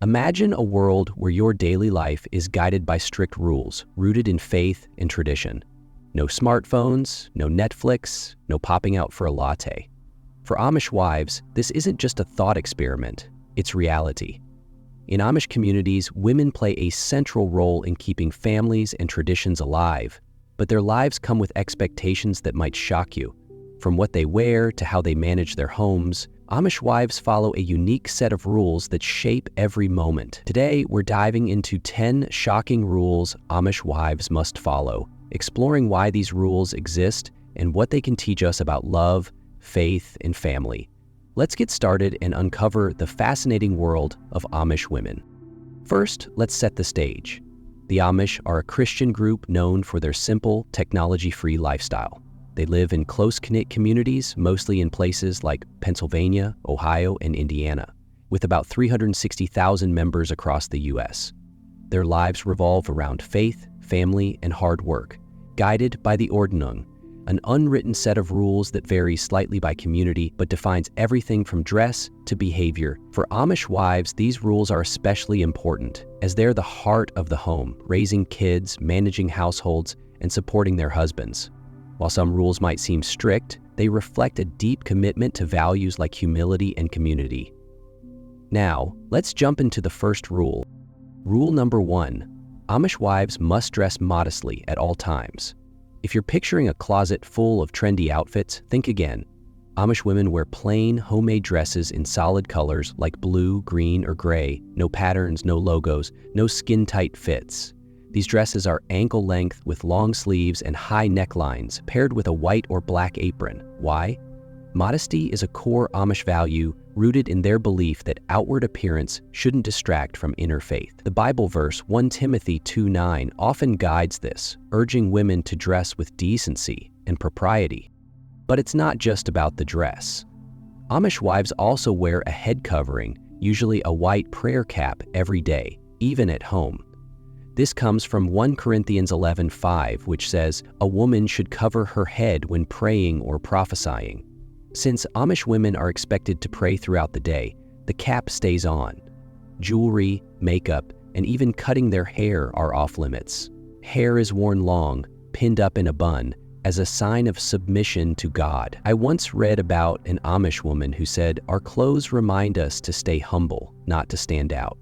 Imagine a world where your daily life is guided by strict rules, rooted in faith and tradition. No smartphones, no Netflix, no popping out for a latte. For Amish wives, this isn't just a thought experiment, it's reality. In Amish communities, women play a central role in keeping families and traditions alive, but their lives come with expectations that might shock you. From what they wear to how they manage their homes, Amish wives follow a unique set of rules that shape every moment. Today, we're diving into 10 shocking rules Amish wives must follow, exploring why these rules exist and what they can teach us about love, faith, and family. Let's get started and uncover the fascinating world of Amish women. First, let's set the stage. The Amish are a Christian group known for their simple, technology-free lifestyle. They live in close-knit communities, mostly in places like Pennsylvania, Ohio, and Indiana, with about 360,000 members across the U.S. Their lives revolve around faith, family, and hard work, guided by the Ordnung, an unwritten set of rules that varies slightly by community but defines everything from dress to behavior. For Amish wives, these rules are especially important, as they're the heart of the home, raising kids, managing households, and supporting their husbands. While some rules might seem strict, they reflect a deep commitment to values like humility and community. Now, let's jump into the first rule. Rule number 1. Amish wives must dress modestly at all times. If you're picturing a closet full of trendy outfits, think again. Amish women wear plain, homemade dresses in solid colors like blue, green, or gray. No patterns, no logos, no skin-tight fits. These dresses are ankle length with long sleeves and high necklines, paired with a white or black apron. Why? Modesty is a core Amish value rooted in their belief that outward appearance shouldn't distract from inner faith. The Bible verse 1 Timothy 2:9 often guides this, urging women to dress with decency and propriety. But it's not just about the dress. Amish wives also wear a head covering, usually a white prayer cap, every day, even at home. This comes from 1 Corinthians 11:5, which says, "A woman should cover her head when praying or prophesying." Since Amish women are expected to pray throughout the day, the cap stays on. Jewelry, makeup, and even cutting their hair are off limits. Hair is worn long, pinned up in a bun, as a sign of submission to God. I once read about an Amish woman who said, "Our clothes remind us to stay humble, not to stand out."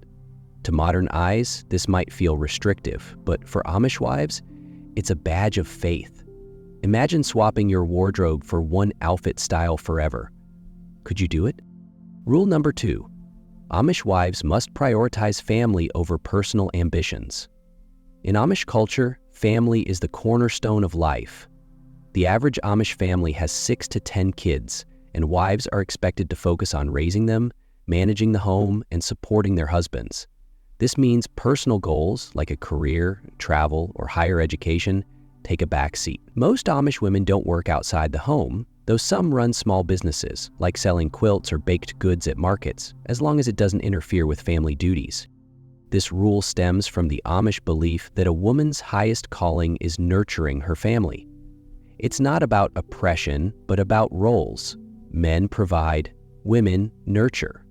To modern eyes, this might feel restrictive, but for Amish wives, it's a badge of faith. Imagine swapping your wardrobe for one outfit style forever. Could you do it? Rule number 2. Amish wives must prioritize family over personal ambitions. In Amish culture, family is the cornerstone of life. The average Amish family has 6 to 10 kids, and wives are expected to focus on raising them, managing the home, and supporting their husbands. This means personal goals like a career, travel, or higher education take a back seat. Most Amish women don't work outside the home, though some run small businesses, like selling quilts or baked goods at markets, as long as it doesn't interfere with family duties. This rule stems from the Amish belief that a woman's highest calling is nurturing her family. It's not about oppression, but about roles. Men provide, women nurture.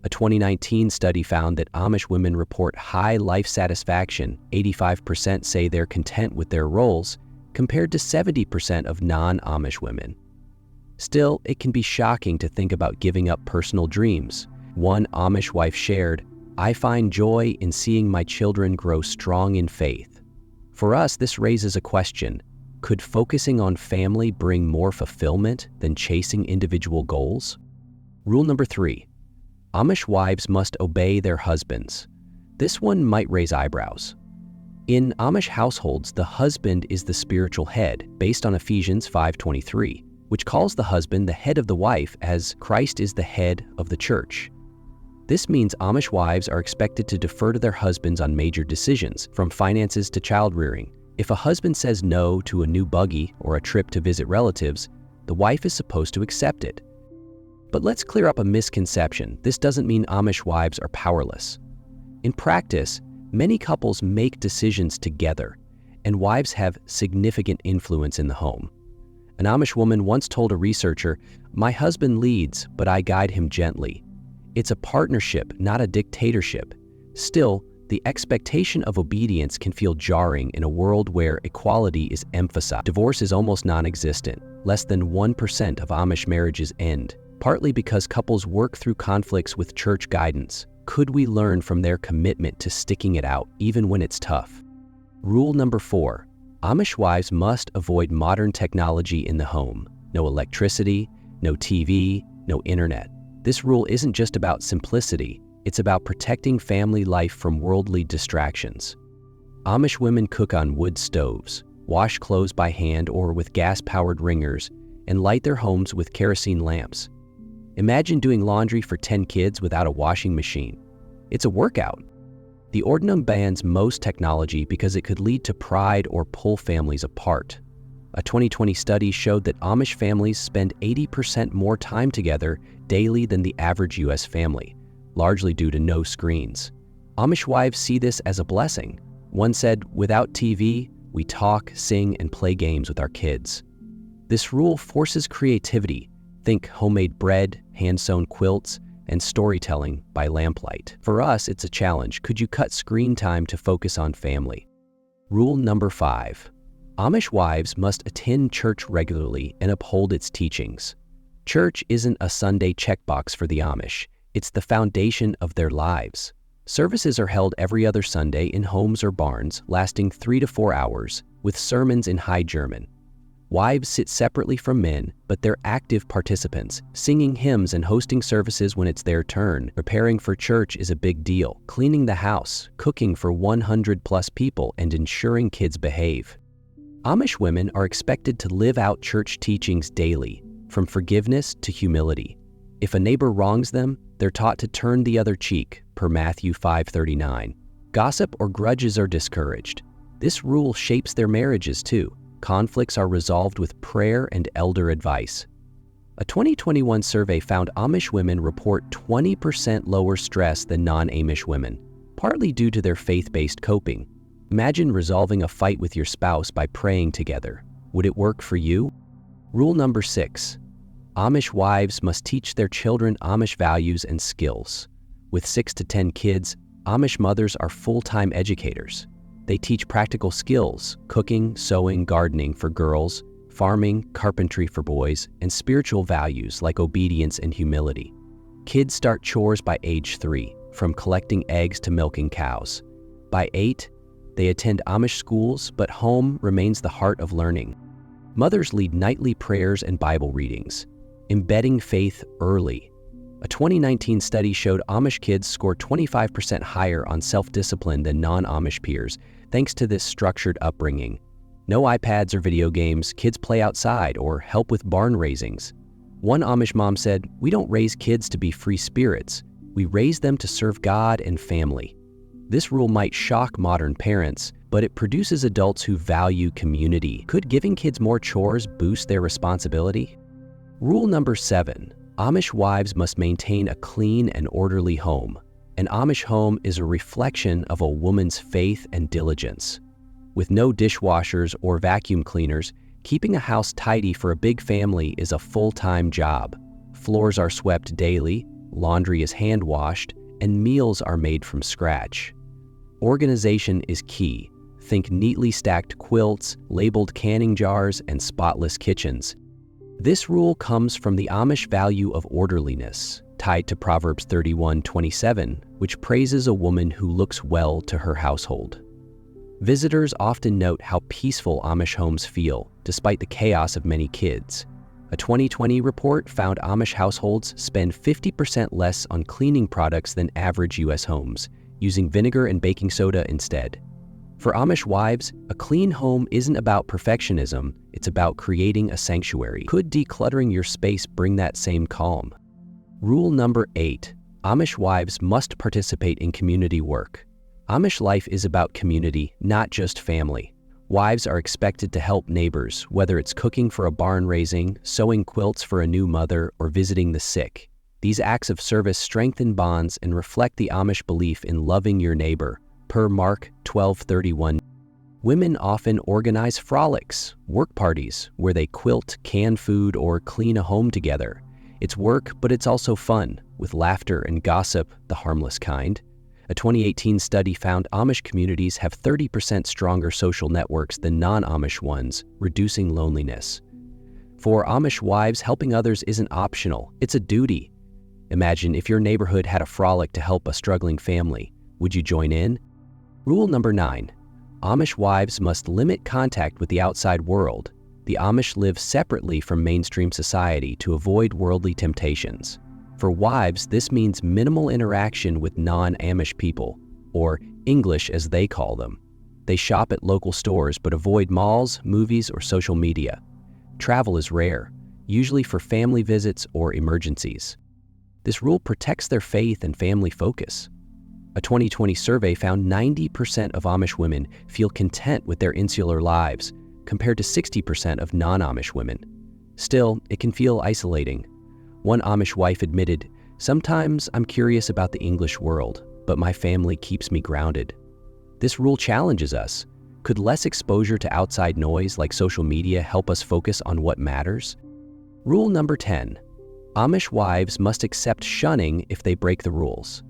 A 2019 study found that Amish women report high life satisfaction. 85% say they're content with their roles, compared to 70% of non-Amish women. Still, it can be shocking to think about giving up personal dreams. One Amish wife shared, "I find joy in seeing my children grow strong in faith." For us, this raises a question. Could focusing on family bring more fulfillment than chasing individual goals? Rule number 3. Amish wives must obey their husbands. This one might raise eyebrows. In Amish households, the husband is the spiritual head, based on Ephesians 5:23, which calls the husband the head of the wife as Christ is the head of the church. This means Amish wives are expected to defer to their husbands on major decisions, from finances to child rearing. If a husband says no to a new buggy or a trip to visit relatives, the wife is supposed to accept it. But let's clear up a misconception. This doesn't mean Amish wives are powerless. In practice, many couples make decisions together, and wives have significant influence in the home. An Amish woman once told a researcher, "My husband leads, but I guide him gently." It's a partnership, not a dictatorship. Still, the expectation of obedience can feel jarring in a world where equality is emphasized. Divorce is almost non-existent. Less than 1% of Amish marriages end, partly because couples work through conflicts with church guidance. Could we learn from their commitment to sticking it out, even when it's tough? Rule number 4. Amish wives must avoid modern technology in the home. No electricity, no TV, no internet. This rule isn't just about simplicity, it's about protecting family life from worldly distractions. Amish women cook on wood stoves, wash clothes by hand or with gas-powered wringers, and light their homes with kerosene lamps. Imagine doing laundry for 10 kids without a washing machine. It's a workout. The ordinance bans most technology because it could lead to pride or pull families apart. A 2020 study showed that Amish families spend 80% more time together daily than the average US family, largely due to no screens. Amish wives see this as a blessing. One said, "Without TV, we talk, sing, and play games with our kids." This rule forces creativity. Think homemade bread, hand-sewn quilts, and storytelling by lamplight. For us, it's a challenge. Could you cut screen time to focus on family? Rule number 5. Amish wives must attend church regularly and uphold its teachings. Church isn't a Sunday checkbox for the Amish. It's the foundation of their lives. Services are held every other Sunday in homes or barns, lasting 3 to 4 hours, with sermons in High German. Wives sit separately from men, but they're active participants, singing hymns and hosting services when it's their turn. Preparing for church is a big deal. Cleaning the house, cooking for 100+ people, and ensuring kids behave. Amish women are expected to live out church teachings daily, from forgiveness to humility. If a neighbor wrongs them, they're taught to turn the other cheek, per Matthew 5:39. Gossip or grudges are discouraged. This rule shapes their marriages too. Conflicts are resolved with prayer and elder advice. A 2021 survey found Amish women report 20% lower stress than non-Amish women, partly due to their faith-based coping. Imagine resolving a fight with your spouse by praying together. Would it work for you? Rule number 6. Amish wives must teach their children Amish values and skills. With 6 to 10 kids, Amish mothers are full-time educators. They teach practical skills, cooking, sewing, gardening for girls, farming, carpentry for boys, and spiritual values like obedience and humility. Kids start chores by age 3, from collecting eggs to milking cows. By 8, they attend Amish schools, but home remains the heart of learning. Mothers lead nightly prayers and Bible readings, embedding faith early. A 2019 study showed Amish kids score 25% higher on self-discipline than non-Amish peers, thanks to this structured upbringing. No iPads or video games, kids play outside or help with barn raisings. One Amish mom said, "We don't raise kids to be free spirits. We raise them to serve God and family." This rule might shock modern parents, but it produces adults who value community. Could giving kids more chores boost their responsibility? Rule number 7. Amish wives must maintain a clean and orderly home. An Amish home is a reflection of a woman's faith and diligence. With no dishwashers or vacuum cleaners, keeping a house tidy for a big family is a full-time job. Floors are swept daily, laundry is hand-washed, and meals are made from scratch. Organization is key. Think neatly stacked quilts, labeled canning jars, and spotless kitchens. This rule comes from the Amish value of orderliness, tied to Proverbs 31:27, which praises a woman who looks well to her household. Visitors often note how peaceful Amish homes feel, despite the chaos of many kids. A 2020 report found Amish households spend 50% less on cleaning products than average US homes, using vinegar and baking soda instead. For Amish wives, a clean home isn't about perfectionism, it's about creating a sanctuary. Could decluttering your space bring that same calm? Rule number 8. Amish wives must participate in community work. Amish life is about community, not just family. Wives are expected to help neighbors, whether it's cooking for a barn raising, sewing quilts for a new mother, or visiting the sick. These acts of service strengthen bonds and reflect the Amish belief in loving your neighbor, per Mark 12:31. Women often organize frolics, work parties, where they quilt, can food, or clean a home together. It's work, but it's also fun, with laughter and gossip, the harmless kind. A 2018 study found Amish communities have 30% stronger social networks than non-Amish ones, reducing loneliness. For Amish wives, helping others isn't optional, it's a duty. Imagine if your neighborhood had a frolic to help a struggling family. Would you join in? Rule number 9. Amish wives must limit contact with the outside world. The Amish live separately from mainstream society to avoid worldly temptations. For wives, this means minimal interaction with non-Amish people, or English as they call them. They shop at local stores but avoid malls, movies, or social media. Travel is rare, usually for family visits or emergencies. This rule protects their faith and family focus. A 2020 survey found 90% of Amish women feel content with their insular lives, compared to 60% of non-Amish women. Still, it can feel isolating. One Amish wife admitted, "Sometimes I'm curious about the English world, but my family keeps me grounded." This rule challenges us. Could less exposure to outside noise like social media help us focus on what matters? Rule number 10. Amish wives must accept shunning if they break the rules.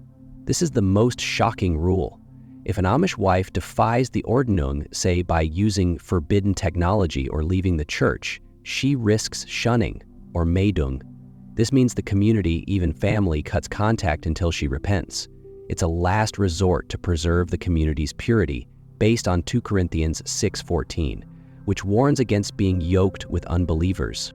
This is the most shocking rule. If an Amish wife defies the Ordnung, say by using forbidden technology or leaving the church, she risks shunning, or meidung. This means the community, even family, cuts contact until she repents. It's a last resort to preserve the community's purity, based on 2 Corinthians 6:14, which warns against being yoked with unbelievers.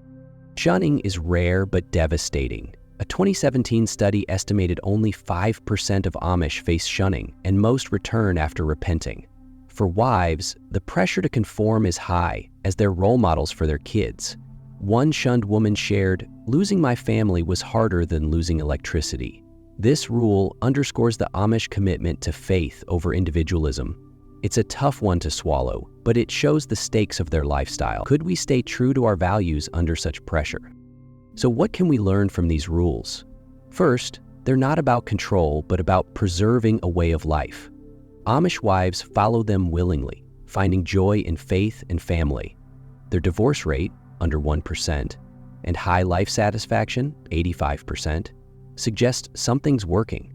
Shunning is rare but devastating. A 2017 study estimated only 5% of Amish face shunning, and most return after repenting. For wives, the pressure to conform is high, as they're role models for their kids. One shunned woman shared, "Losing my family was harder than losing electricity." This rule underscores the Amish commitment to faith over individualism. It's a tough one to swallow, but it shows the stakes of their lifestyle. Could we stay true to our values under such pressure? So what can we learn from these rules? First, they're not about control, but about preserving a way of life. Amish wives follow them willingly, finding joy in faith and family. Their divorce rate, under 1%, and high life satisfaction, 85%, suggest something's working.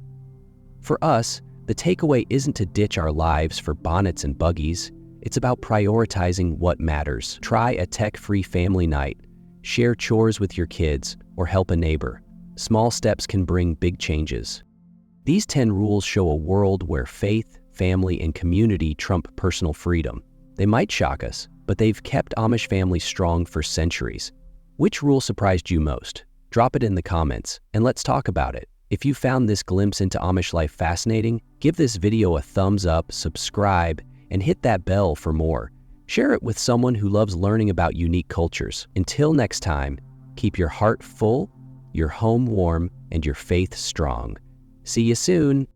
For us, the takeaway isn't to ditch our lives for bonnets and buggies. It's about prioritizing what matters. Try a tech-free family night. Share chores with your kids, or help a neighbor. Small steps can bring big changes. These 10 rules show a world where faith, family, and community trump personal freedom. They might shock us, but they've kept Amish families strong for centuries. Which rule surprised you most? Drop it in the comments, and let's talk about it. If you found this glimpse into Amish life fascinating, give this video a thumbs up, subscribe, and hit that bell for more. Share it with someone who loves learning about unique cultures. Until next time, keep your heart full, your home warm, and your faith strong. See you soon.